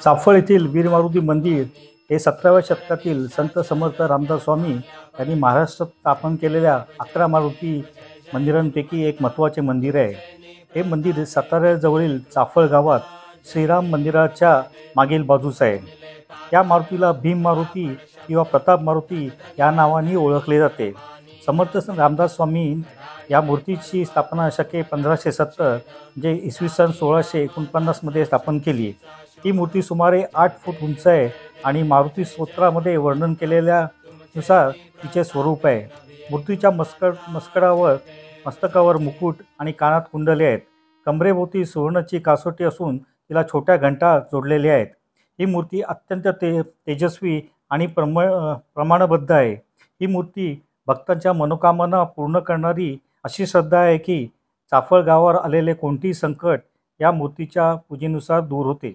चाफळ येथील वीर मारुती मंदिर हे 17व्या शतकातील संत समर्थ रामदास स्वामी यांनी महाराष्ट्रात स्थापन केलेल्या 11 मारुती मंदिरांपैकी एक महत्त्वाचे मंदिर आहे. हे मंदिर साताऱ्याजवळील चाफळ गावात श्रीराम मंदिराच्या मागील बाजूस आहे. या मारुतीला भीम मारुती किंवा प्रताप मारुती या नावाने ओळखले जाते. समर्थ रामदास स्वामी या मूर्तीची स्थापना शके 1570 म्हणजे इसवी सन 1649 मध्ये स्थापन केली. ही मूर्ती सुमारे 8 फूट उंच आहे आणि मारुती स्तोत्रामध्ये वर्णन केलेल्यानुसार तिचे स्वरूप आहे. मूर्तीच्या मस्तकावर मुकुट आणि कानात कुंडले आहेत. कमरेभोवती सुवर्णाची कासोटी असून तिला छोट्या घंटा जोडलेल्या आहेत. ही मूर्ती अत्यंत तेजस्वी आणि प्रमाणबद्ध आहे. ही मूर्ती भक्तांच्या मनोकामना पूर्ण करणारी अशी श्रद्धा आहे की चाफळ गावावर आलेले कोणतेही संकट या मूर्तीच्या पूजेनुसार दूर होते.